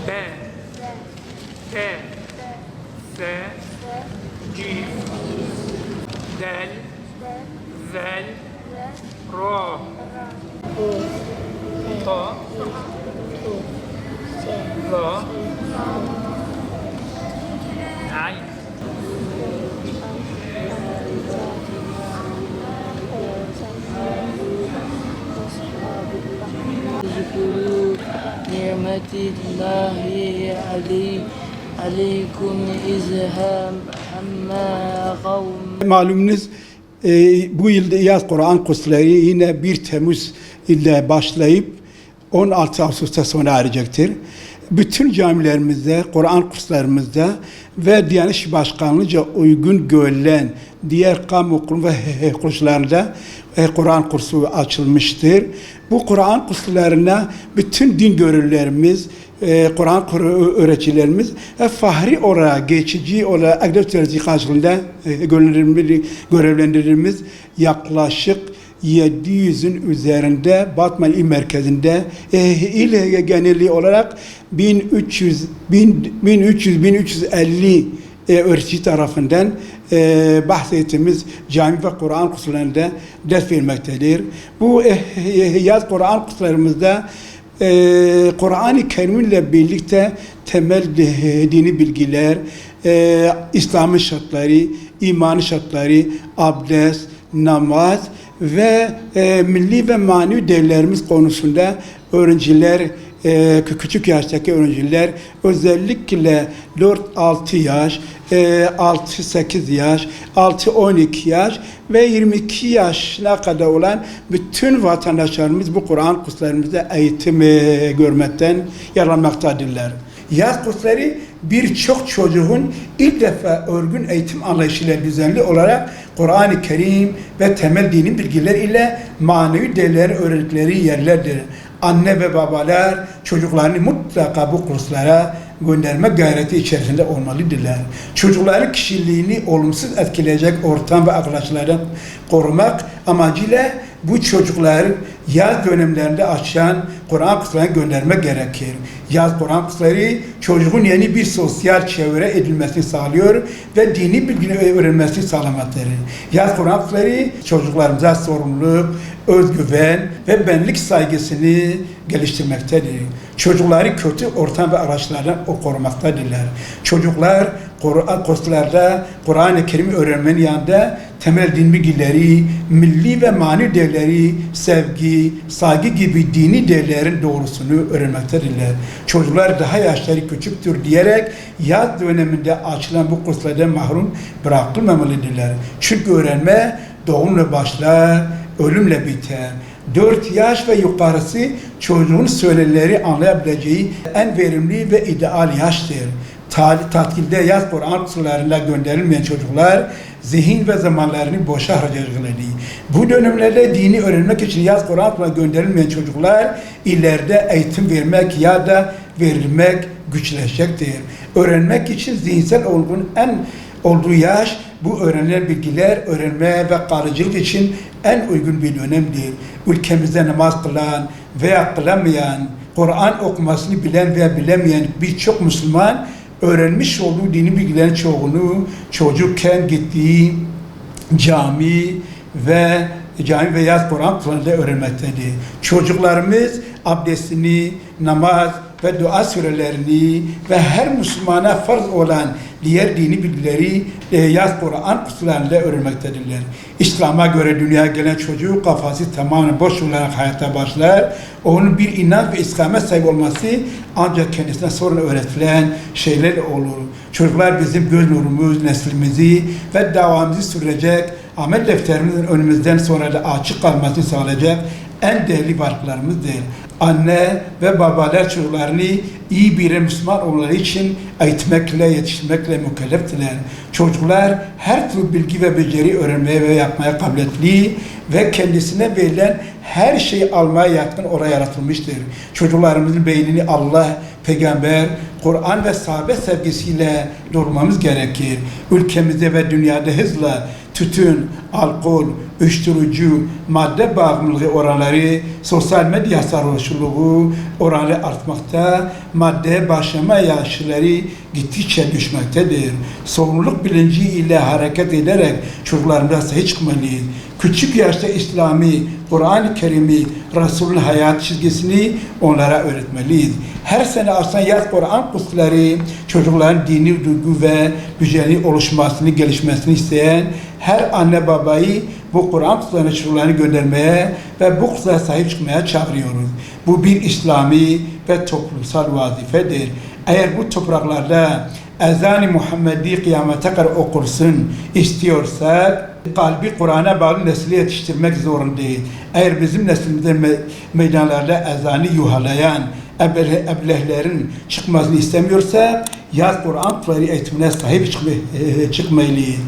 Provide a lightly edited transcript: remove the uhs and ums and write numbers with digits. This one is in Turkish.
B, T, S, Cim, Del, Zel, Ro, To, Lo, Ayn. اذكروا نعمة الله عليكم إذ هم قوم. Malumunuz bu yıl yaz Kur'an kursları yine 1 Temmuz ile başlayıp 16 Ağustos'ta sona eracaktır. Bütün camilerimizde, Kur'an kurslarımızda ve Diyanet İşleri Başkanlığı'nca uygun görülen diğer kamu kurum ve kurslarında Kur'an kursu açılmıştır. Bu Kur'an kurslarına bütün din görevlilerimiz, Kur'an öğreticilerimiz fahri olarak, geçici olarak akredite tercih karşılığında görevlendirilmiş yaklaşık 700'ün üzerinde Batman İl Merkezi'nde il geneli olarak 1350 öğretici tarafından bahsettiğimiz cami ve Kur'an kurslarında ders vermektedir. Bu yaz Kur'an kurslarımızda Kur'an-ı Kerim ile birlikte temel dini bilgiler, İslam'ın şartları, imanın şartları, abdest, namaz ve milli ve manevi değerlerimiz konusunda öğrenciler, küçük yaştaki öğrenciler özellikle 4-6 yaş, 6-8 yaş, 6-12 yaş ve 22 yaşına kadar olan bütün vatandaşlarımız bu Kur'an kurslarımızda eğitim görmekten yararlanmaktadırlar. Yaz kursları birçok çocuğun ilk defa örgün eğitim anlayışıyla düzenli olarak Kur'an-ı Kerim ve temel dini bilgiler ile manevi değerleri öğrendikleri yerlerdir. Anne ve babalar çocuklarını mutlaka bu kurslara gönderme gayreti içerisinde olmalıdırlar. Çocukların kişiliğini olumsuz etkileyecek ortam ve arkadaşlardan korumak amacıyla bu çocukları yaz dönemlerinde açan Kur'an kurslarına göndermek gerekir. Yaz Kur'an kursları çocuğun yeni bir sosyal çevre edilmesini sağlıyor ve dini bilgileri öğrenmesini sağlamaktadır. Yaz Kur'an kursları çocuklarımıza sorumluluk, özgüven ve benlik saygısını geliştirmektedir. Çocukları kötü ortam ve araçlardan korumaktadırlar. Çocuklar Kur'an kurslarda Kur'an-ı Kerim öğrenmenin yanında temel din bilgileri, milli ve manevi değerleri, sevgi, saygı gibi dini değerlerin doğrusunu öğrenmektedirler. Çocuklar daha yaşları küçüktür diyerek yaz döneminde açılan bu kurslardan mahrum bırakılmamalıdırlar. Çünkü öğrenme doğumla başlar, ölümle biter. 4 yaş ve yukarısı çocuğun söylemleri anlayabileceği en verimli ve ideal yaştır. Tatilde yaz Kur'an kurslarına gönderilmeyen çocuklar zihin ve zamanlarını boşa harcarlar. Bu dönemlerde dini öğrenmek için yaz Kur'an kurslarına gönderilmeyen çocuklar ileride eğitim vermek ya da verilmek güçleşecektir. Öğrenmek için zihinsel olgun en olduğu yaş bu öğrenilen bilgiler öğrenme ve kalıcılık için en uygun bir dönemdir. Ülkemizde namaz kılan veya kılamayan, Kur'an okumasını bilen veya bilemeyen birçok Müslüman öğrenmiş olduğu dini bilgilerin çoğunu çocukken gittiği cami ve yaz Kur'an kurslarında öğrenmektedir. Çocuklarımız abdestini, namaz ve dua surelerini ve her Müslümana farz olan diğer dini bilgileri yaz Kur'an kurslarında öğrenmektedirler. İslam'a göre dünyaya gelen çocuğu kafası tamamen boş olarak hayata başlar. Onun bir inanç ve istikamet sahibi olması ancak kendisine sonra öğretilen şeyler olur. Çocuklar bizim göz nurumuz, neslimizi ve davamızı sürecek, amel defterimizin önümüzden sonra da açık kalmasını sağlayacak en değerli varlıklarımızdır. Anne ve babalar çocuklarını iyi bir Müslüman olmaları için eğitmekle, yetiştirmekle mükelleftirler. Çocuklar her türlü bilgi ve beceri öğrenmeye ve yapmaya kabiliyetli ve kendisine verilen her şeyi almaya yatkın oraya yaratılmıştır. Çocuklarımızın beynini Allah peygamber, Kur'an ve sahabe sevgisiyle doğurmamız gerekir. Ülkemizde ve dünyada hızla tütün, alkol, uyuşturucu, madde bağımlılığı oranları, sosyal medya sarhoşluğu oranı artmakta, maddeye başlama yaşları gittikçe düşmektedir. Sorumluluk bilinci ile hareket ederek çocuklarımıza sahip çıkmalıyız. Küçük yaşta İslami, Kur'an-ı Kerim'i, Resul'ün hayat çizgisini onlara öğretmeliyiz. Her sene artan yaz Kur'an kursları çocukların dini duygu ve güceni oluşmasını, gelişmesini isteyen her anne babayı bu Kur'an kurslarına çocuklarını göndermeye ve bu kurslara sahip çıkmaya çağırıyoruz. Bu bir İslami ve toplumsal vazifedir. Eğer bu topraklarda ezan-ı Muhammedi kıyamete kadar okursun istiyorsak, kalbi Kur'an'a bağlı nesli yetiştirmek zorundayız. Eğer bizim neslimizde meydanlarda ezanı yuhalayan eblehlerin çıkmasını istemiyorsa, yaz Kur'an kursları eğitimine sahip çıkmalıyız.